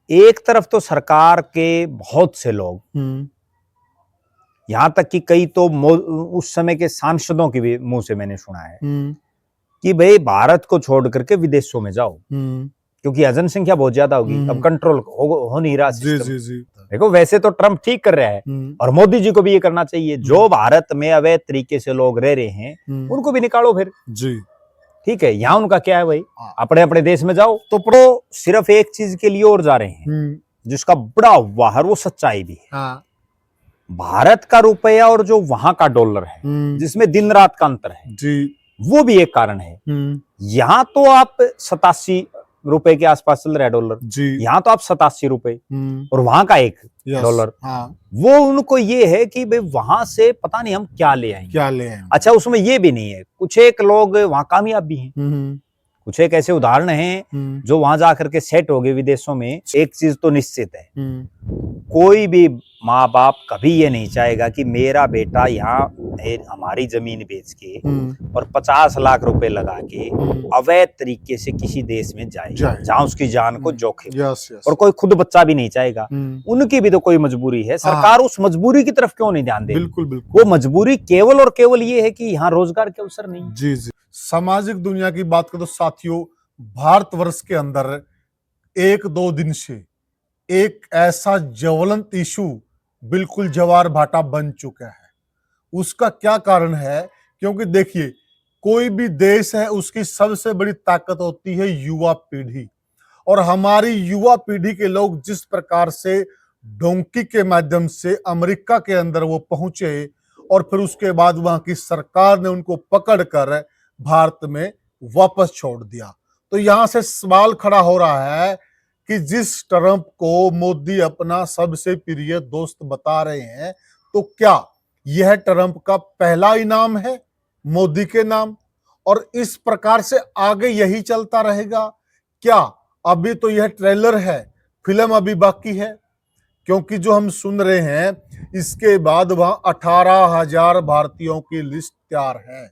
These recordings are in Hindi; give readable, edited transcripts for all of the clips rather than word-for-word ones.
एक तरफ तो सरकार के बहुत से लोग, यहां तक कि कई तो उस समय के सांसदों के भी मुंह से मैंने सुना है कि भाई भारत को छोड़ करके विदेशों में जाओ, क्योंकि जनसंख्या बहुत ज्यादा होगी, अब कंट्रोल हो नहीं रहा सिस्टम। जी। देखो वैसे तो ट्रम्प ठीक कर रहा है और मोदी जी को भी ये करना चाहिए। जो भारत में अवैध तरीके से लोग रह रहे हैं उनको भी निकालो फिर जी। ठीक है, यहाँ उनका क्या है भाई, अपने अपने देश में जाओ। तो सिर्फ एक चीज के लिए और जा रहे हैं जिसका बड़ा वाहर वो सच्चाई भी है। भारत का रुपया और जो वहां का डॉलर है जिसमें दिन रात का अंतर है जी, वो भी एक कारण है। यहाँ तो आप 87 रुपए के आसपास चल रहा है डॉलर, यहाँ तो आप 87 रुपए और वहां का $1। वो उनको ये है कि भाई वहां से पता नहीं हम क्या ले आएंगे। अच्छा, उसमें ये भी नहीं है, कुछ एक लोग वहां कामयाब भी हैं, कुछ एक ऐसे उदाहरण हैं जो वहां जाकर के सेट हो गए विदेशों में। एक चीज तो निश्चित है, कोई भी माँ बाप कभी ये नहीं चाहेगा कि मेरा बेटा यहाँ हमारी जमीन बेच के और 50 लाख रुपए लगा के अवैध तरीके से किसी देश में जाए जहाँ उसकी जान को जोखिम। और कोई खुद बच्चा भी नहीं चाहेगा, उनकी भी तो कोई मजबूरी है। सरकार उस मजबूरी की तरफ क्यों नहीं ध्यान दे? बिल्कुल। वो मजबूरी केवल और केवल ये है कि यहाँ रोजगार के अवसर नहीं। जी। सामाजिक दुनिया की बात करें तो साथियों, भारतवर्ष के अंदर 1-2 दिन से एक ऐसा ज्वलंत इशू बिल्कुल जवार भाटा बन चुका है। उसका क्या कारण है? क्योंकि देखिए, कोई भी देश है उसकी सबसे बड़ी ताकत होती है युवा पीढ़ी, और हमारी युवा पीढ़ी के लोग जिस प्रकार से डोंकी के माध्यम से अमेरिका के अंदर वो पहुंचे और फिर उसके बाद वहां की सरकार ने उनको पकड़कर भारत में वापस छोड़ दिया, तो यहां से सवाल खड़ा हो रहा है कि जिस ट्रंप को मोदी अपना सबसे प्रिय दोस्त बता रहे हैं, तो क्या यह ट्रंप का पहला इनाम है मोदी के नाम, और इस प्रकार से आगे यही चलता रहेगा क्या? अभी तो यह ट्रेलर है, फिल्म अभी बाकी है, क्योंकि जो हम सुन रहे हैं इसके बाद वहां 18,000 भारतीयों की लिस्ट तैयार है।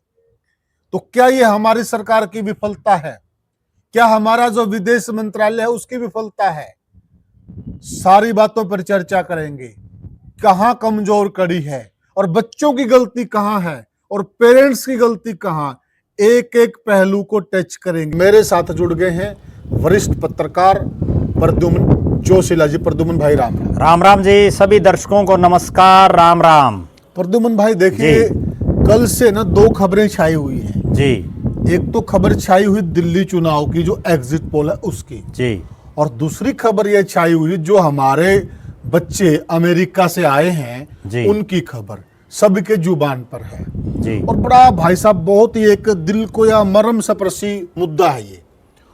तो क्या यह हमारी सरकार की विफलता है? क्या हमारा जो विदेश मंत्रालय है उसकी विफलता है? सारी बातों पर चर्चा करेंगे। कहां कमजोर कड़ी है और बच्चों की गलती कहां है और पेरेंट्स की गलती कहां, एक एक पहलू को टच करेंगे। मेरे साथ जुड़ गए हैं वरिष्ठ पत्रकार प्रद्युम्न जोशीला जी। प्रद्युम्न भाई राम राम। राम राम जी, सभी दर्शकों को नमस्कार, राम राम। प्रद्युम्न भाई देखिए, कल से ना 2 खबरें छाई हुई हैं जी। एक तो खबर छाई हुई दिल्ली चुनाव की जो एग्जिट पोल है उसकी जी, और दूसरी खबर यह छाई हुई जो हमारे बच्चे अमेरिका से आए हैं उनकी खबर सबके जुबान पर है जी। और बड़ा भाई साहब बहुत ही एक दिल को या मर्म स्पर्शी मुद्दा है, ये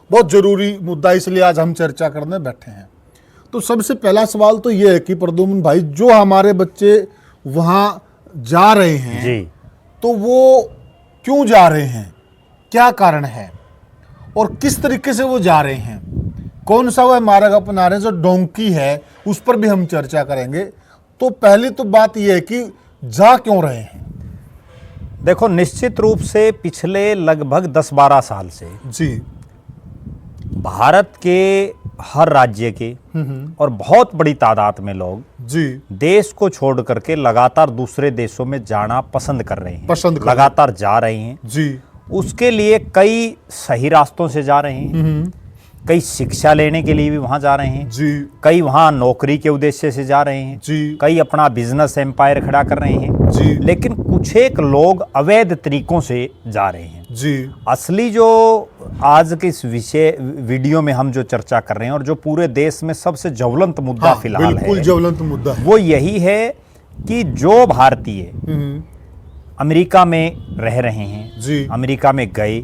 बहुत जरूरी मुद्दा, इसलिए आज हम चर्चा करने बैठे हैं। तो सबसे पहला सवाल तो ये है कि प्रद्युम्न भाई, जो हमारे बच्चे वहां जा रहे हैं जी, तो वो क्यों जा रहे हैं, क्या कारण है और किस तरीके से वो जा रहे हैं, कौन सा वह मार्ग अपना रहे हैं? जो डोंकी है उस पर भी हम चर्चा करेंगे। तो पहली तो बात यह है कि जा क्यों रहे हैं? देखो, निश्चित रूप से पिछले लगभग 10-12 साल से जी भारत के हर राज्य के और बहुत बड़ी तादाद में लोग जी देश को छोड़ करके लगातार दूसरे देशों में जाना पसंद कर रहे हैं, लगातार जा रहे हैं जी। उसके लिए कई सही रास्तों से जा रहे हैं, कई शिक्षा लेने के लिए भी वहां जा रहे हैं जी, कई वहां नौकरी के उद्देश्य से जा रहे हैं जी, कई अपना बिजनेस एम्पायर खड़ा कर रहे हैं जी, लेकिन कुछ एक लोग अवैध तरीकों से जा रहे हैं जी। असली जो आज के इस विषय वीडियो में हम जो चर्चा कर रहे हैं और जो पूरे देश में सबसे ज्वलंत मुद्दा फिलहाल बिल्कुल है, ज्वलंत मुद्दा है, वो यही है कि जो भारतीय अमेरिका में रह रहे हैं जी, अमेरिका में गए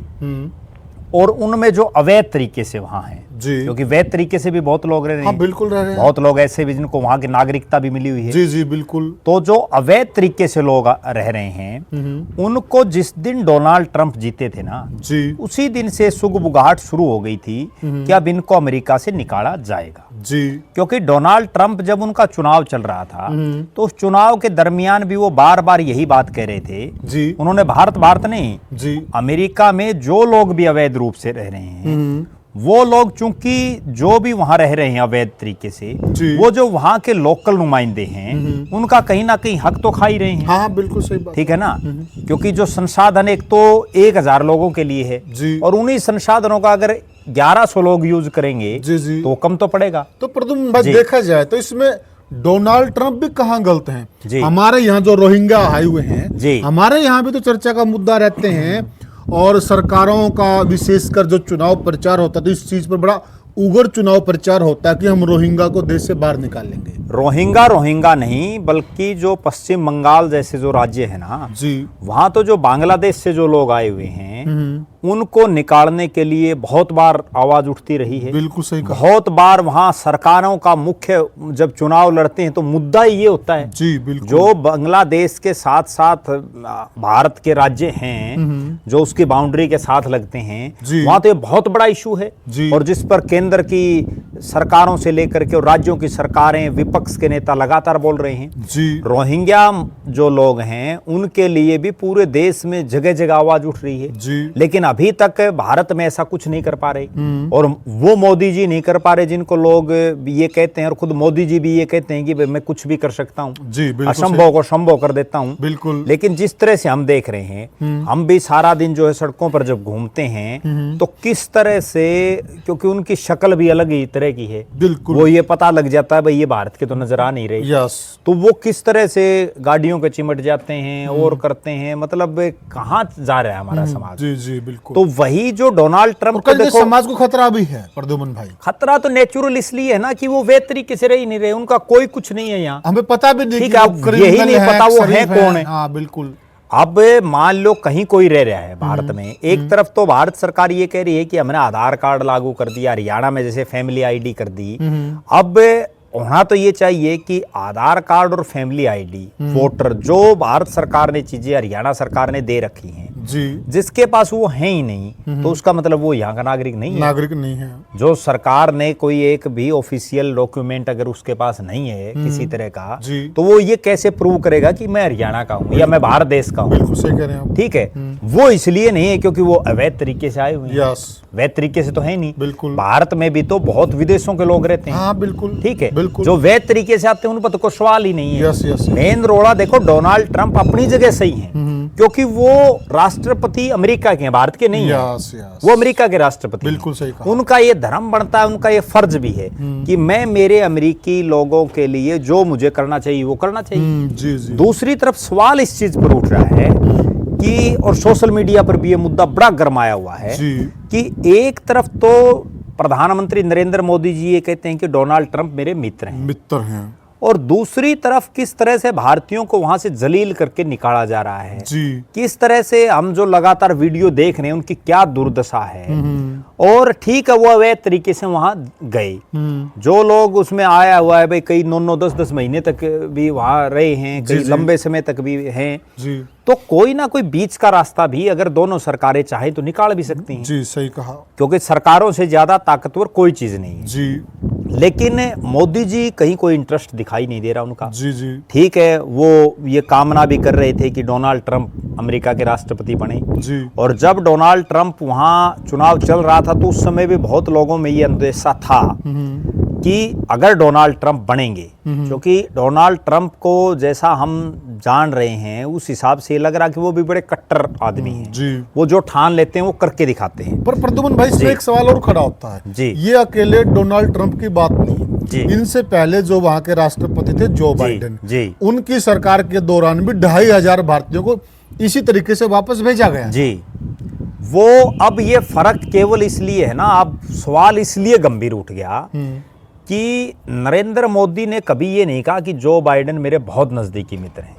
और उनमें जो अवैध तरीके से वहां हैं, क्योंकि वैध तरीके से भी बहुत लोग रह रहे हैं, बिल्कुल रह रहे हैं, बहुत लोग ऐसे भी जिनको वहां की नागरिकता भी मिली हुई है, जी जी बिल्कुल। तो जो अवैध तरीके से लोग रह रहे हैं उनको जिस दिन डोनाल्ड ट्रंप जीते थे ना जी, उसी दिन से सुगबुगाहट शुरू हो गई थी कि अब इनको अमेरिका से निकाला जाएगा जी, क्योंकि डोनाल्ड ट्रंप जब उनका चुनाव चल रहा था तो उस चुनाव के दरमियान भी वो बार बार यही बात कह रहे थे जी, उन्होंने भारत नहीं जी, अमेरिका में जो लोग भी अवैध रूप से रह रहे हैं वो लोग चूंकि जो भी वहां रह रहे हैं अवैध तरीके से, वो जो वहां के लोकल नुमाइंदे हैं उनका कहीं ना कहीं हक तो खा ही रहे हैं। हाँ बिल्कुल सही बात, ठीक है ना, क्योंकि जो संसाधन एक तो 1000 लोगों के लिए है और उन्हीं संसाधनों का अगर 1100 लोग यूज करेंगे तो कम तो पड़ेगा। तो प्रदुमन भाई देखा जाए तो इसमें डोनाल्ड ट्रंप भी कहाँ गलत हैं? हमारे यहाँ जो रोहिंग्या आए हुए हैं, हमारे यहाँ भी तो चर्चा का मुद्दा रहते हैं और सरकारों का विशेषकर जो चुनाव प्रचार होता है तो इस चीज पर बड़ा उग्र चुनाव प्रचार होता है कि हम रोहिंग्या को देश से बाहर निकालेंगे। रोहिंग्या नहीं, बल्कि जो पश्चिम बंगाल जैसे जो राज्य है ना वहां तो जो बांग्लादेश से जो लोग आए हुए हैं उनको निकालने के लिए बहुत बार आवाज उठती रही है। बिल्कुल सही कहा। बहुत बार वहां सरकारों का मुख्य जब चुनाव लड़ते हैं तो मुद्दा ये होता है जी बिल्कुल, जो बांग्लादेश के साथ साथ भारत के राज्य हैं जो उसकी बाउंड्री के साथ लगते हैं, वहां तो ये बहुत बड़ा इशू है और जिस पर केंद्र की सरकारों से लेकर के और राज्यों की सरकारें, विपक्ष के नेता लगातार बोल रहे हैं। रोहिंग्या जो लोग हैं उनके लिए भी पूरे देश में जगह जगह आवाज उठ रही है, लेकिन अभी तक भारत में ऐसा कुछ नहीं कर पा रहे और वो मोदी जी नहीं कर पा रहे जिनको लोग ये कहते हैं और खुद मोदी जी भी ये कहते हैं कि मैं कुछ भी कर सकता हूँ, असंभव को संभव कर देता हूँ। बिल्कुल। लेकिन जिस तरह से हम देख रहे हैं, हम भी सारा दिन जो है सड़कों पर जब घूमते हैं तो किस तरह से, क्योंकि उनकी शक्ल भी अलग ही तरह की है, बिल्कुल वो ये पता लग जाता है भाई ये भारत के तो नजर आ नहीं रही, तो वो किस तरह से गाड़ियों के चिमट जाते हैं और करते हैं, मतलब कहाँ जा रहा है हमारा समाज। जी बिल्कुल। तो वही जो डोनाल्ड ट्रंप को देखो, समाज को खतरा भी है प्रद्युमन भाई। खतरा तो नेचुरल इसलिए है ना कि वो वे तरीके से रह ही नहीं रहे, उनका कोई कुछ नहीं है यहाँ, हमें पता भी नहीं, यही नहीं पता वो है कौन है। हाँ बिल्कुल। अब मान लो कहीं कोई रह रहा है भारत में, एक तरफ तो भारत सरकार ये कह रही है कि हमने आधार कार्ड लागू कर दिया, हरियाणा में जैसे फैमिली आईडी कर दी। अब होना तो ये चाहिए कि आधार कार्ड और फैमिली आईडी वोटर जो भारत सरकार ने चीजें हरियाणा सरकार ने दे रखी हैं, जिसके पास वो है ही नहीं तो उसका मतलब वो यहाँ का नागरिक नहीं है। नागरिक नहीं है। जो सरकार ने कोई एक भी ऑफिशियल डॉक्यूमेंट अगर उसके पास नहीं है किसी तरह का, तो वो ये कैसे प्रूव करेगा कि मैं हरियाणा का हूँ या मैं भारत देश का हूँ। बिल्कुल सही कह रहे हैं। ठीक है, वो इसलिए नहीं है क्योंकि वो अवैध तरीके से आए हुए हैं। वैध तरीके से तो है नहीं। बिल्कुल। भारत में भी तो बहुत विदेशों के लोग रहते हैं। हाँ बिल्कुल। ठीक है, बिल्कुल। जो वैध तरीके से आते हैं उन पर तो कोई सवाल ही नहीं है। यस। मेन रोड़ा देखो, डोनाल्ड ट्रंप अपनी जगह सही है क्योंकि वो राष्ट्रपति अमेरिका के हैं, भारत के नहीं है। वो अमेरिका के राष्ट्रपति। बिल्कुल सही कहा। उनका ये धर्म बनता है, उनका ये फर्ज भी है कि मैं मेरे अमेरिकी लोगों के लिए जो मुझे करना चाहिए वो करना चाहिए। जी। दूसरी तरफ सवाल इस चीज पर उठ रहा है कि, और सोशल मीडिया पर भी ये मुद्दा बड़ा गरमाया हुआ है कि एक तरफ तो प्रधानमंत्री नरेंद्र मोदी जी ये कहते हैं कि डोनाल्ड ट्रंप मेरे मित्र हैं, और दूसरी तरफ किस तरह से भारतीयों को वहां से जलील करके निकाला जा रहा है। किस तरह से हम जो लगातार वीडियो देख रहे हैं उनकी क्या दुर्दशा है। और ठीक है, वो अवैध तरीके से वहां गए, जो लोग उसमें आया हुआ है भाई, कई 9-9 10-10 महीने तक भी वहां रहे हैं, कई लंबे समय तक भी हैं, तो कोई ना कोई बीच का रास्ता भी अगर दोनों सरकारें चाहें तो निकाल भी सकती हैं। जी सही कहा। क्योंकि सरकारों से ज्यादा ताकतवर कोई चीज नहीं है। लेकिन मोदी जी कहीं कोई इंटरेस्ट दिखाई नहीं दे रहा उनका। ठीक है, वो ये कामना भी कर रहे थे कि डोनाल्ड ट्रंप अमेरिका के राष्ट्रपति बने, और जब डोनाल्ड ट्रंप वहां चुनाव चल रहा था तो उस समय भी बहुत लोगों में ये अंदेशा था कि अगर डोनाल्ड ट्रंप बनेंगे, क्योंकि डोनाल्ड ट्रंप को जैसा हम जान रहे हैं उस हिसाब से लग रहा कि वो भी बड़े कट्टर आदमी हैं। वो जो ठान लेते हैं वो करके दिखाते हैं। पर प्रद्युमन भाई, इसमें एक सवाल और खड़ा होता है। ये अकेले डोनाल्ड ट्रंप की बात नहीं है। इनसे पहले जो वहां के राष्ट्रपति थे जो बाइडेन, उनकी सरकार के दौरान भी 2500 भारतीयों को इसी तरीके से वापस भेजा गया। वो अब ये फर्क केवल इसलिए है ना, अब सवाल इसलिए गंभीर उठ गया कि नरेंद्र मोदी ने कभी ये नहीं कहा कि जो बाइडेन मेरे बहुत नजदीकी मित्र हैं,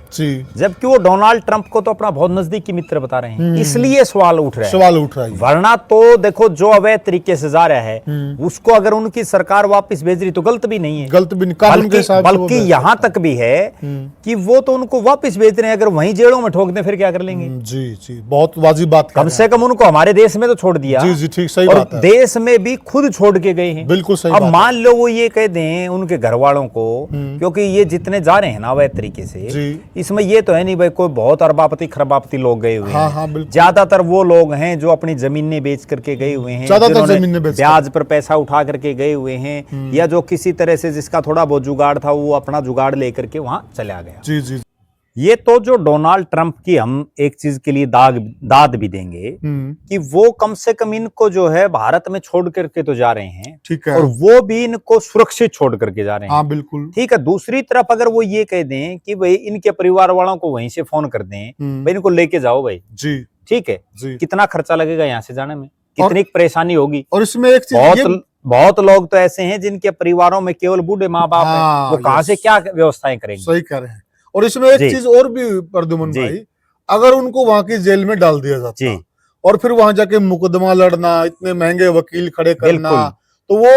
जबकि वो डोनाल्ड ट्रंप को तो अपना बहुत नजदीकी मित्र बता रहे हैं। इसलिए सवाल उठ रहा है। वरना तो देखो, जो अवैध तरीके से जा रहा है उसको अगर उनकी सरकार वापस भेज रही तो गलत भी नहीं है, गलत भी नहीं, बल्कि यहाँ तक भी है कि वो तो उनको वापस भेज रहे हैं। अगर वहीं जेलों में ठोक दें फिर क्या कर लेंगे। जी, बहुत वाजिब बात। कम से कम उनको हमारे देश में तो छोड़ दिया। ठीक, सही बात है। देश में भी खुद छोड़ के गए हैं। बिल्कुल सही। अब मान लो वो ये कह दें उनके घर वालों को, क्योंकि ये जितने जा रहे हैं ना अवैध तरीके से, इसमें ये तो है नहीं भाई कोई बहुत अरबापति खरबापति लोग गए हुए हाँ हैं। हाँ बिल्कुल। ज्यादातर वो लोग हैं जो अपनी जमीनें बेच करके गए हुए हैं, ज्यादातर जमीनें बेच ब्याज पर पैसा उठा करके गए हुए हैं, या जो किसी तरह से जिसका थोड़ा बहुत जुगाड़ था वो अपना जुगाड़ लेकर के वहां चला गया। जी जी। ये तो जो डोनाल्ड ट्रंप की हम एक चीज के लिए दाद भी देंगे कि वो कम से कम इनको जो है भारत में छोड़ करके तो जा रहे हैं, ठीक है, और वो भी इनको सुरक्षित छोड़ करके जा रहे हैं। हाँ बिल्कुल ठीक है। दूसरी तरफ अगर वो ये कह दें कि भाई इनके परिवार वालों को वहीं से फोन कर दें, भाई इनको लेके जाओ भाई जी, ठीक है जी। कितना खर्चा लगेगा यहाँ से जाने में, कितनी परेशानी होगी। और इसमें एक चीज बहुत लोग तो ऐसे हैं जिनके परिवारों में केवल बूढ़े माँ बाप हैं, वो कहाँ से क्या व्यवस्थाएं करेंगे। सही कह रहे हैं। और इसमें एक चीज और भी प्रद्युमन भाई, अगर उनको वहां की जेल में डाल दिया जाता और फिर वहां जाके मुकदमा लड़ना, इतने महंगे वकील खड़े करना, तो वो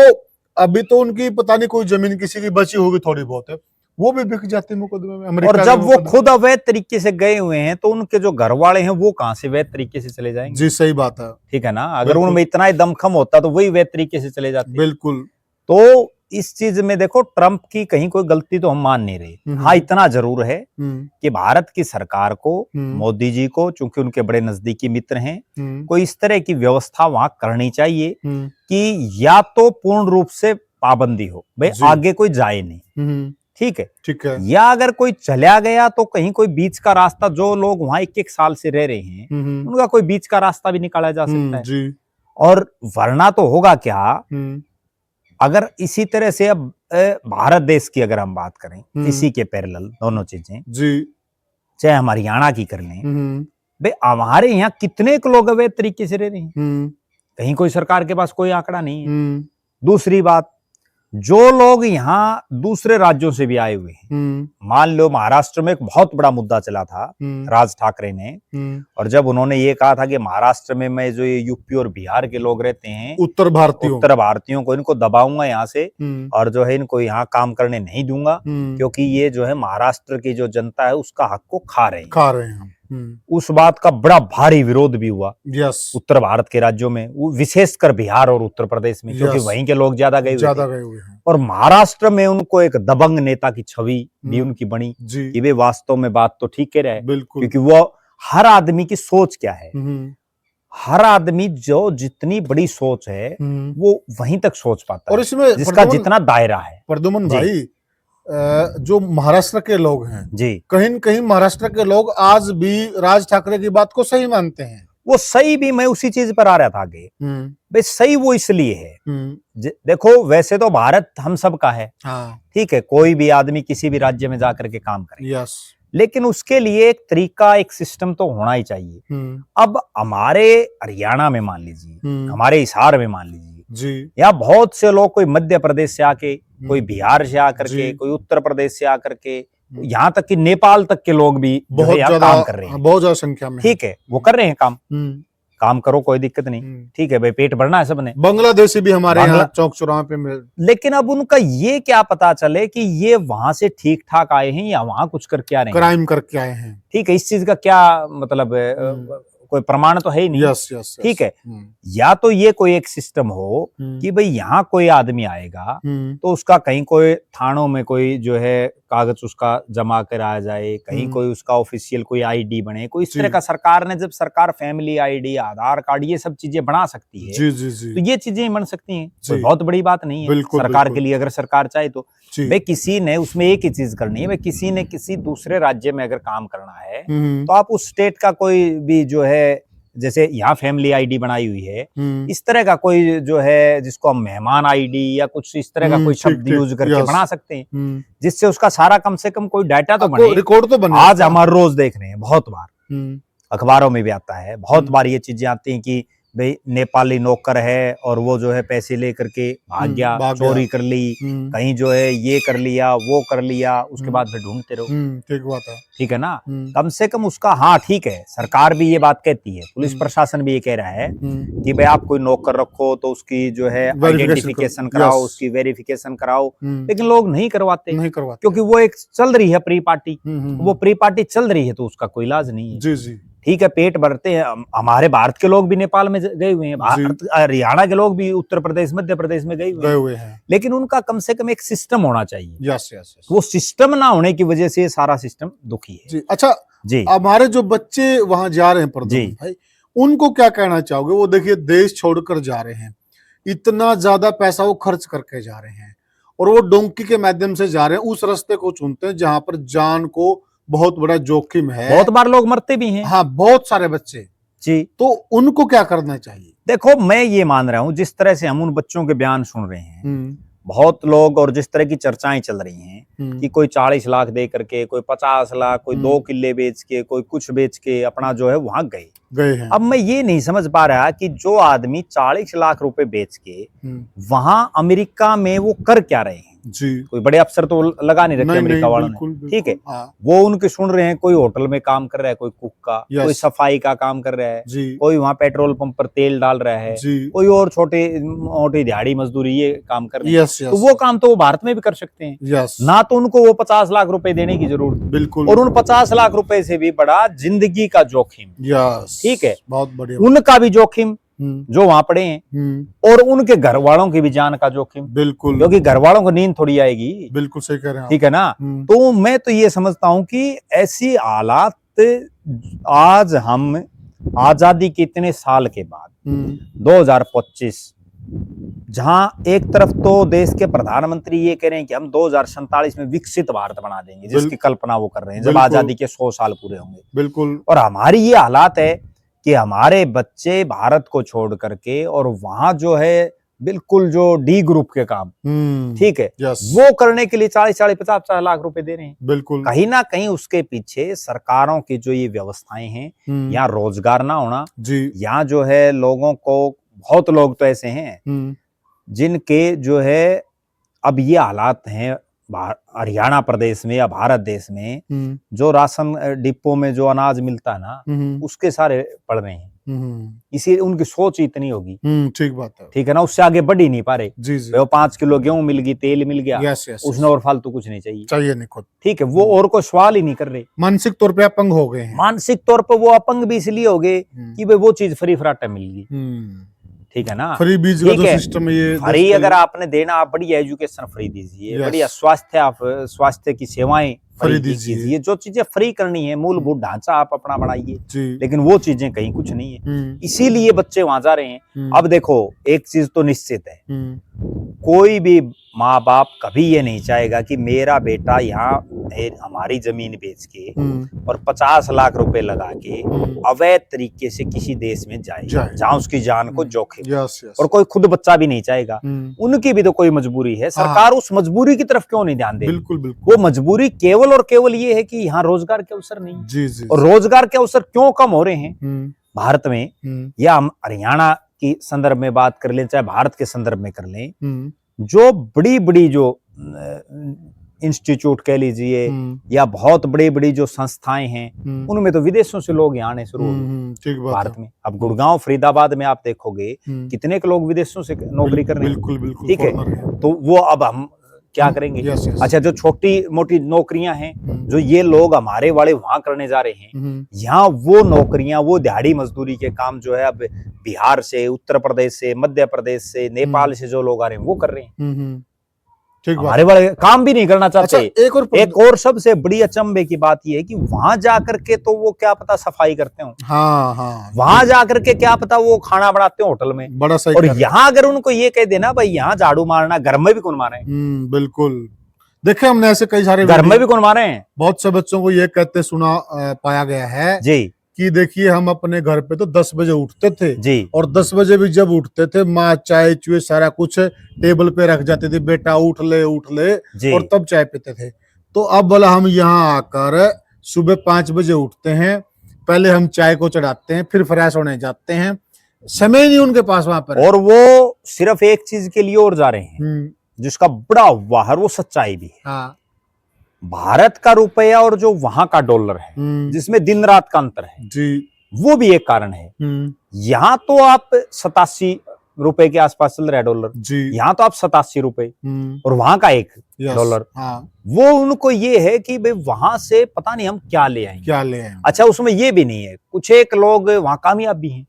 अभी तो उनकी पता नहीं कोई जमीन किसी की बची होगी थोड़ी बहुत है, वो भी बिक जाती मुकदमे में अमेरिका। और जब वो खुद अवैध तरीके से गए हुए हैं तो उनके जो घर वाले हैं वो कहां से वैध तरीके से चले जाएंगे। जी सही बात है, ठीक है ना। अगर उनमें इतना ही दमखम होता तो वही वैध तरीके से चले जाते। बिल्कुल। तो इस चीज में देखो ट्रंप की कहीं कोई गलती तो हम मान नहीं रहे। हाँ इतना जरूर है कि भारत की सरकार को, मोदी जी को, चूंकि उनके बड़े नजदीकी मित्र हैं, कोई इस तरह की व्यवस्था वहां करनी चाहिए कि या तो पूर्ण रूप से पाबंदी हो, भाई आगे कोई जाए नहीं, ठीक है, या अगर कोई चला गया तो कहीं कोई बीच का रास्ता, जो लोग वहां 1-1 साल से रह रहे हैं उनका कोई बीच का रास्ता भी निकाला जा सकता है जी। और वरना तो होगा क्या, अगर इसी तरह से अब भारत देश की अगर हम बात करें, इसी के पैरेलल दोनों चीजें जी, चाहे हम हरियाणा की कर लें, भाई हमारे यहाँ कितने लोग अवैध तरीके से रह रहे हैं, कहीं कोई सरकार के पास कोई आंकड़ा नहीं है। दूसरी बात, जो लोग यहाँ दूसरे राज्यों से भी आए हुए हैं, मान लो महाराष्ट्र में एक बहुत बड़ा मुद्दा चला था राज ठाकरे ने, और जब उन्होंने ये कहा था कि महाराष्ट्र में मैं जो ये यूपी और बिहार के लोग रहते हैं, उत्तर भारतीयों को इनको दबाऊंगा यहाँ से, और जो है इनको यहाँ काम करने नहीं दूंगा, क्योंकि ये जो है महाराष्ट्र की जो जनता है उसका हक को खा रहे हैं। उस बात का बड़ा भारी विरोध भी हुआ उत्तर भारत के राज्यों में, विशेषकर बिहार और उत्तर प्रदेश में, क्योंकि वहीं के लोग ज्यादा गए हुए हैं। और महाराष्ट्र में उनको एक दबंग नेता की छवि भी उनकी बनी कि वे वास्तव में बात तो ठीक कह रहे हैं, क्योंकि वो हर आदमी की सोच क्या है, हर आदमी जो जितनी बड़ी सोच है वो वहीं तक सोच पाता है, और इसमें जिसका जितना दायरा है। प्रद्युमन भाई, जो महाराष्ट्र के लोग हैं जी, कहीं न कहीं महाराष्ट्र के लोग आज भी राज ठाकरे की बात को सही मानते हैं। वो सही भी, मैं उसी चीज पर आ रहा था आगे, भाई सही वो इसलिए है, देखो वैसे तो भारत हम सब का है, ठीक है, कोई भी आदमी किसी भी राज्य में जाकर के काम करे, लेकिन उसके लिए एक तरीका, एक सिस्टम तो होना ही चाहिए। अब हमारे हरियाणा में मान लीजिए, हमारे हिसार में मान लीजिए जी, या बहुत से लोग, कोई मध्य प्रदेश से आके, कोई बिहार से आकर के, कोई उत्तर प्रदेश से आकर के, यहाँ तक कि नेपाल तक के लोग भी बहुत ज्यादा काम कर रहे हैं, बहुत ज्यादा संख्या में, ठीक है, वो कर रहे हैं काम करो, कोई दिक्कत नहीं, ठीक है भाई, पेट भरना है सबने। बांग्लादेशी भी हमारे यहाँ चौक चौराहे पे मिल, लेकिन अब उनका ये क्या पता चले कि ये वहां से ठीक ठाक आए हैं या वहां कुछ करके आ रहे हैं, क्राइम करके आए हैं, ठीक है, इस चीज का क्या मतलब कोई प्रमाण तो है ही नहीं, ठीक है। या तो ये कोई एक सिस्टम हो कि भाई यहाँ कोई आदमी आएगा तो उसका कहीं कोई थानों में कोई जो है कागज उसका जमा कराया जाए, कहीं कोई उसका ऑफिशियल कोई आईडी बने, कोई इस तरह का। सरकार ने, जब सरकार फैमिली आईडी, आधार कार्ड, ये सब चीजें बना सकती है, तो ये चीजें बन सकती हैं, कोई बहुत बड़ी बात नहीं है सरकार के लिए, अगर सरकार चाहे तो। भाई किसी ने उसमें एक ही चीज करनी है, भाई किसी ने किसी दूसरे राज्य में अगर काम करना है तो आप उस स्टेट का कोई भी जो है, जैसे यहाँ फैमिली आईडी बनाई हुई है, इस तरह का कोई जो है जिसको हम मेहमान आईडी या कुछ इस तरह का कोई शब्द यूज करके बना सकते हैं, जिससे उसका सारा कम से कम कोई डाटा तो बने, रिकॉर्ड तो बने। आज हमारे रोज देख रहे हैं, बहुत बार अखबारों में भी आता है, बहुत बार ये चीजें आती हैं कि भाई नेपाली नौकर है और वो जो है पैसे लेकर के भाग गया, चोरी कर ली, कहीं जो है ये कर लिया, वो कर लिया, उसके बाद फिर ढूंढते रहो। ठीक बात है, ठीक है ना, कम से कम उसका, हाँ ठीक है, सरकार भी ये बात कहती है, पुलिस प्रशासन भी ये कह रहा है कि भाई आप कोई नौकर रखो तो उसकी जो है आइडेंटिफिकेशन कराओ, उसकी वेरिफिकेशन कराओ, लेकिन लोग नहीं करवाते, क्योंकि वो एक चल रही है प्री पार्टी, वो प्री पार्टी चल रही है तो उसका कोई इलाज नहीं है। जी जी। ठीक है, पेट भरते हैं। हमारे भारत के लोग भी नेपाल में गए हुए हैं, हरियाणा के लोग भी उत्तर प्रदेश, मध्य प्रदेश में गए हुए हैं, लेकिन उनका कम से कम एक सिस्टम होना चाहिए। यस यस, वो सिस्टम ना होने की वजह से सारा सिस्टम दुखी है जी। अच्छा जी, हमारे जो बच्चे वहां जा रहे हैं प्रद्युम्न भाई, उनको क्या कहना चाहोगे? वो देखिए देश छोड़कर जा रहे हैं, इतना ज्यादा पैसा वो खर्च करके जा रहे हैं, और वो डोंकी के माध्यम से जा रहे हैं, उस रास्ते को चुनते हैं जहां पर जान को बहुत बड़ा जोखिम है, बहुत बार लोग मरते भी हैं। हाँ, बहुत सारे बच्चे जी। तो उनको क्या करना चाहिए? देखो, मैं ये मान रहा हूं, जिस तरह से हम उन बच्चों के बयान सुन रहे हैं, बहुत लोग, और जिस तरह की चर्चाएं चल रही हैं कि कोई 40 लाख दे करके, कोई 50 लाख, कोई 2 किले बेच के, कोई कुछ बेच के अपना जो है वहां गए हैं। अब मैं ये नहीं समझ पा रहा कि जो आदमी 40 लाख रुपए बेच के वहां अमेरिका में वो कर क्या रहे हैं जी, कोई बड़े अफसर तो लगा नहीं रखे अमेरिका वालों ने, ठीक है। वो उनके सुन रहे हैं, कोई होटल में काम कर रहा है, कोई कुक का, कोई सफाई का काम कर रहा है, कोई वहां पेट्रोल पंप पर तेल डाल रहा है, कोई और छोटे मोटी दिहाड़ी मजदूरी ये काम कर रहे हैं। तो वो काम तो वो भारत में भी कर सकते हैं ना, तो उनको वो 50 लाख रुपए देने की जरूरत, बिल्कुल। और उन 50 लाख रुपए से भी बड़ा जिंदगी का जोखिम, ठीक है, बहुत बढ़िया, उनका भी जोखिम जो वहां पड़े हैं, और उनके घर वालों की भी जान का जोखिम, बिल्कुल, क्योंकि घर वालों को नींद थोड़ी आएगी, बिल्कुल सही कह रहे हैं, ठीक है ना। तो मैं तो ये समझता हूं कि ऐसी हालात आज हम आजादी के इतने साल के बाद 2025, जहां एक तरफ तो देश के प्रधानमंत्री ये कह रहे हैं कि हम 2047 में विकसित भारत बना देंगे, जिसकी कल्पना वो कर रहे हैं जब आजादी के 100 साल पूरे होंगे, बिल्कुल, और हमारी ये हालात है कि हमारे बच्चे भारत को छोड़ करके और वहां जो है बिल्कुल जो डी ग्रुप के काम, ठीक है, वो करने के लिए 40-40, 50-50 लाख रुपए दे रहे हैं, बिल्कुल। कहीं ना कहीं उसके पीछे सरकारों की जो ये व्यवस्थाएं हैं, यहाँ रोजगार ना होना, यहाँ जो है लोगों को, बहुत लोग तो ऐसे हैं जिनके जो है अब ये हालात हैं हरियाणा प्रदेश में या भारत देश में, जो राशन डिपो में जो अनाज मिलता है ना, उसके सारे पड़ रहे हैं, इसी उनकी सोच इतनी होगी, ठीक बात है, ठीक है ना, उससे आगे बढ़ ही नहीं पा रहे। जी जी, वो 5 किलो गेहूं मिल गई, तेल मिल गया, उसने और फालतू कुछ नहीं चाहिए नहीं खुद, ठीक है, वो और को सवाल ही नहीं कर रहे, मानसिक तौर पे अपंग हो गए हैं, मानसिक तौर पे वो अपंग भी इसलिए हो गए कि भाई वो चीज फ्री फराटा मिल गई, ठीक है ना, फ्री बीज का जो सिस्टम है ये फ्री, अगर आपने देना, आप बढ़िया एजुकेशन फ्री दीजिए, बढ़िया स्वास्थ्य, आप स्वास्थ्य की सेवाएं फ्री दीजिए, जो चीजें फ्री करनी है, मूलभूत ढांचा आप अपना बढ़ाइए, लेकिन वो चीजें कहीं कुछ नहीं है, इसीलिए बच्चे वहां जा रहे हैं। अब देखो, एक चीज तो निश्चित है, कोई भी माँ बाप कभी ये नहीं चाहेगा कि मेरा बेटा यहाँ हमारी जमीन बेच के और 50 लाख रुपए लगा के अवैध तरीके से किसी देश में जाए जहाँ उसकी जान को जोखिम, और कोई खुद बच्चा भी नहीं चाहेगा, उनकी भी तो कोई मजबूरी है, सरकार उस मजबूरी की तरफ क्यों नहीं ध्यान दे? बिल्कुल बिल्कुल, वो मजबूरी केवल और केवल ये है कि यहाँ रोजगार के अवसर नहीं, जी जी, और रोजगार के अवसर क्यों कम हो रहे हैं भारत में, या हम हरियाणा की संदर्भ में बात कर लें, चाहे भारत के संदर्भ में कर लें, जो बड़ी बड़ी जो इंस्टीट्यूट कह लीजिए या बहुत बड़ी बड़ी जो संस्थाएं हैं, उनमें तो विदेशों से लोग यहाँ आने शुरू हो गए भारत में। अब गुड़गांव, फरीदाबाद में आप देखोगे कितने के लोग विदेशों से नौकरी कर रहे हैं, बिल्कुल बिल्कुल, ठीक है, तो वो अब हम क्या करेंगे? अच्छा, जो छोटी मोटी नौकरियां हैं जो ये लोग हमारे वाले वहां करने जा रहे हैं, यहाँ वो नौकरियां, वो दिहाड़ी मजदूरी के काम जो है अब बिहार से, उत्तर प्रदेश से, मध्य प्रदेश से, नेपाल से जो लोग आ रहे हैं वो कर रहे हैं, हमारे वाले काम भी नहीं करना चाहते। अच्छा, एक और सबसे बड़ी अचंभे की बात यह है कि वहां जाकर के तो वो क्या पता सफाई करते हो, हाँ हाँ, वहां जाकर के क्या पता वो खाना बनाते हो होटल में, बड़ा सही, और यहाँ अगर उनको ये कह देना भाई यहाँ झाड़ू मारना, घर में भी कौन मारे? बिल्कुल, देखे हमने ऐसे कई सारे घर में भी कौन मारे हैं, बहुत से बच्चों को ये कहते सुना पाया गया है जी कि देखिए हम अपने घर पे तो 10 बजे उठते थे जी, और 10 बजे भी जब उठते थे, माँ चाय चुए सारा कुछ टेबल पे रख जाते थे, बेटा उठ ले, और तब चाय पीते थे। तो अब बोला हम यहाँ आकर सुबह 5 बजे उठते हैं, पहले हम चाय को चढ़ाते हैं, फिर फ्रेश होने जाते हैं, समय नहीं उनके पास वहां पर, और वो सिर्फ एक चीज के लिए और जा रहे हैं जिसका बड़ा वाहर वो सच्चाई भी है। हाँ। भारत का रुपया और जो वहां का डॉलर है, जिसमें दिन रात का अंतर है जी, वो भी एक कारण है। यहाँ तो आप 87 रुपए के आसपास चल रहा है डॉलर जी, यहाँ तो आप 87 रुपए और वहां का $1 वो उनको ये है कि भाई वहां से पता नहीं हम क्या ले आएंगे। अच्छा उसमें ये भी नहीं है, कुछ एक लोग वहां कामयाब भी हैं,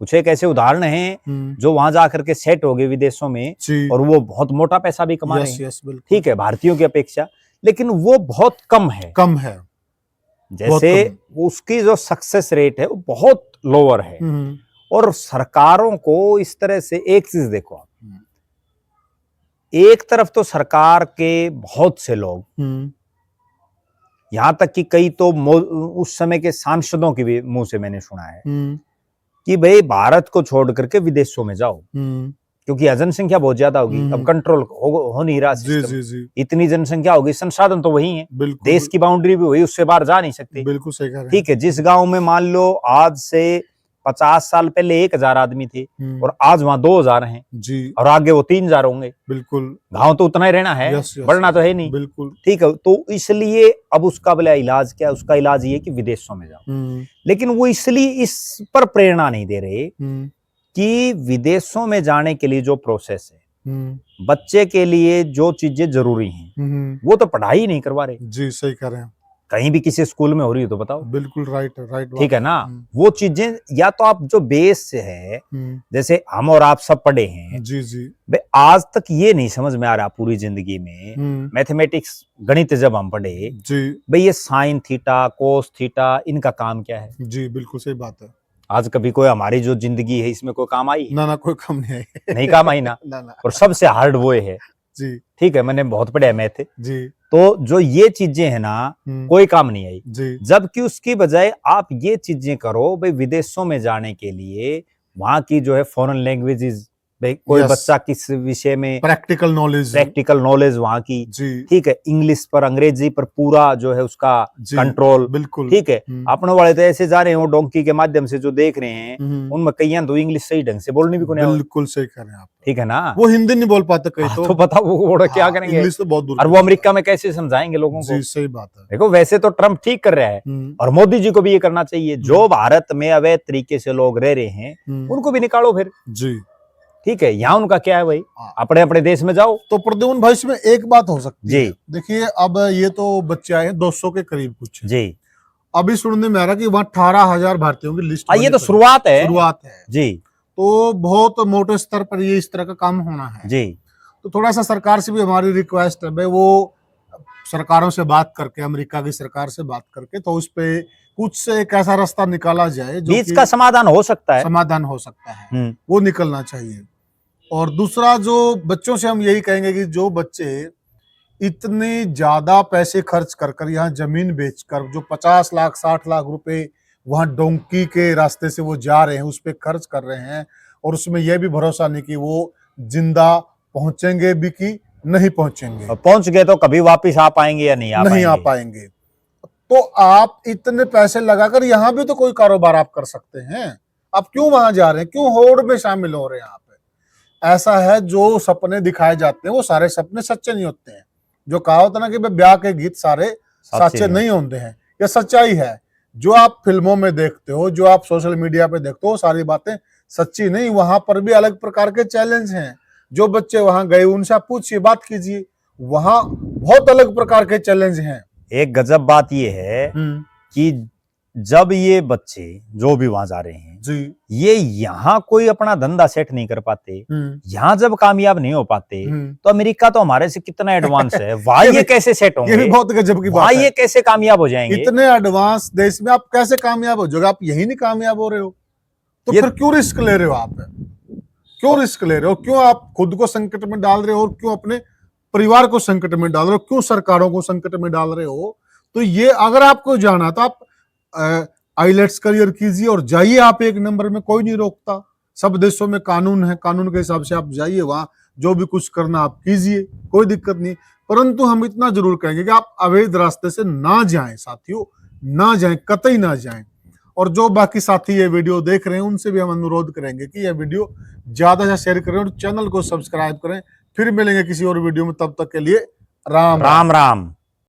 कुछ एक ऐसे उदाहरण हैं जो वहां जाकर के सेट हो गए विदेशों में और वो बहुत मोटा पैसा भी कमा रहे हैं, ठीक है, भारतीयों की अपेक्षा, लेकिन वो बहुत कम है जैसे उसकी जो सक्सेस रेट है वो बहुत लोअर है। और सरकारों को इस तरह से एक चीज देखो आप, एक तरफ तो सरकार के बहुत से लोग, यहां तक कि कई तो उस समय के सांसदों के भी मुंह से मैंने सुना है कि भाई भारत को छोड़ करके विदेशों में जाओ क्योंकि जनसंख्या बहुत ज्यादा होगी, अब कंट्रोल हो नहीं रहा सिस्टम, इतनी जनसंख्या होगी, संसाधन तो वही है, देश की बाउंड्री भी वही, उससे बाहर जा नहीं सकते। बिल्कुल सही कह रहे हैं। ठीक है, जिस गांव में मान लो आज से 50 साल पहले 1000 आदमी थे और आज वहां 2000 हैं जी, और आगे वो 3000 होंगे, बिल्कुल गांव तो उतना ही रहना है, बढ़ना तो है नहीं, बिल्कुल ठीक है। तो इसलिए अब उसका बोला इलाज क्या, उसका इलाज ये कि विदेशों में जाओ, लेकिन वो इसलिए इस पर प्रेरणा नहीं दे रहे कि विदेशों में जाने के लिए जो प्रोसेस है, बच्चे के लिए जो चीजें जरूरी हैं वो तो पढ़ाई नहीं करवा रहे। जी सही कह रहे हैं। कहीं भी किसी स्कूल में हो रही हो तो बताओ, बिल्कुल राइट ठीक है ना। वो चीजें या तो आप जो बेस से है, जैसे हम और आप सब पढ़े हैं जी, आज तक ये नहीं समझ में आ रहा पूरी जिंदगी में मैथमेटिक्स गणित जब हम पढ़े जी भाई ये साइन थीटा कोस थीटा इनका काम क्या है। जी बिल्कुल सही बात है। आज कभी कोई हमारी जो जिंदगी है इसमें कोई काम आई? ना कोई काम नहीं आई। नहीं काम आई ना। और सबसे हार्ड वो है जी, ठीक है, मैंने बहुत पढ़ा है मैथ जी, तो जो ये चीजें है ना कोई काम नहीं आई जी, जबकि उसकी बजाय आप ये चीजें करो भाई विदेशों में जाने के लिए वहां की जो है फॉरेन लैंग्वेजेस, भाई कोई बच्चा किस विषय में प्रैक्टिकल नॉलेज वहां की, ठीक है, इंग्लिश पर अंग्रेजी पर पूरा जो है उसका कंट्रोल, बिल्कुल ठीक है। अपने वाले तो ऐसे जा रहे हैं वो डोंकी के माध्यम से जो देख रहे हैं उनमें कई तो इंग्लिश सही ढंग से बोलनी भी को नहीं, बिल्कुल सही कर रहे हैं आप, ठीक है ना, वो हिंदी नहीं बोल पाते कई तो पता वो क्या करेंगे, इंग्लिश तो बहुत दूर, और वो अमेरिका में कैसे समझाएंगे लोगों को। सही बात है। देखो वैसे तो ट्रम्प ठीक कर रहा है और मोदी जी को भी ये करना चाहिए, जो भारत में अवैध तरीके से लोग रह रहे हैं उनको भी निकालो फिर जी, ठीक है। यहाँ उनका क्या है भाई, अपने अपने देश में जाओ। तो प्रद्युम्न भाई इसमें एक बात हो सकती है, देखिए अब ये तो बच्चे आए 200 के करीब कुछ जी, अभी सुनने में आ रहा कि वहाँ 18,000 भारतीयों की लिस्ट, ये तो शुरुआत है जी, तो बहुत मोटे स्तर पर ये इस तरह का काम होना है जी। तो थोड़ा सा सरकार से भी हमारी रिक्वेस्ट है भाई, वो सरकारों से बात करके, अमेरिका की सरकार से बात करके तो उस पे कुछ से एक ऐसा रास्ता निकाला जाए जो बीच का समाधान हो सकता है, वो निकलना चाहिए। और दूसरा जो बच्चों से हम यही कहेंगे कि जो बच्चे इतने ज्यादा पैसे खर्च कर यहाँ जमीन बेचकर जो 50 लाख 60 लाख रुपए वहां डोंकी के रास्ते से वो जा रहे हैं उस पे खर्च कर रहे हैं और उसमें यह भी भरोसा नहीं कि वो जिंदा पहुंचेंगे भी कि नहीं पहुंचेंगे, पहुंच गए तो कभी वापस आ पाएंगे या नहीं आ पाएंगे। तो आप इतने पैसे लगाकर यहाँ भी तो कोई कारोबार आप कर सकते हैं, आप क्यों वहां जा रहे हैं, क्यों होड़ में शामिल हो रहे हैं? ऐसा है जो सपने दिखाए जाते हैं वो सारे सपने सच्चे नहीं होते हैं। जो कहा होता ना कि ब्याह के गीत सारे सच्चे नहीं होते हैं, यह सच्चाई है। जो आप फिल्मों में देखते हो, जो आप सोशल मीडिया पे देखते हो, सारी बातें सच्ची नहीं, वहां पर भी अलग प्रकार के चैलेंज हैं। जो बच्चे वहां गए उनसे आप पूछिए, बात कीजिए, वहां बहुत अलग प्रकार के चैलेंज हैं। एक गजब बात यह है कि जब ये बच्चे जो भी वहां जा रहे हैं जी, ये यहाँ कोई अपना धंधा सेट नहीं कर पाते, यहाँ जब कामयाब नहीं हो पाते तो अमेरिका तो हमारे से कितना एडवांस है, वहां ये कैसे सेट होंगे, ये भी बहुत गजब की बात है। ये कैसे कामयाब हो जाएंगे, इतने एडवांस देश में आप कैसे कामयाब हो जाओगे? आप यही नहीं कामयाब हो रहे हो तो फिर क्यों रिस्क ले रहे हो? आप क्यों रिस्क ले रहे हो? क्यों आप खुद को संकट में डाल रहे हो और क्यों अपने परिवार को संकट में डाल रहे हो? क्यों सरकारों को संकट में डाल रहे हो? तो ये अगर आपको जाना तो आप आईलेट्स क्लियर कीजिए और जाइए, आप एक नंबर में, कोई नहीं रोकता। सब देशों में कानून है, कानून के हिसाब से आप जाइए, वहां जो भी कुछ करना आप कीजिए, कोई दिक्कत नहीं। परंतु हम इतना जरूर कहेंगे कि आप अवैध रास्ते से ना जाएं साथियों, ना जाएं, कतई ना जाएं। और जो बाकी साथी ये वीडियो देख रहे हैं उनसे भी हम अनुरोध करेंगे कि यह वीडियो ज्यादा से शेयर करें और चैनल को सब्सक्राइब करें। फिर मिलेंगे किसी और वीडियो में, तब तक के लिए राम राम।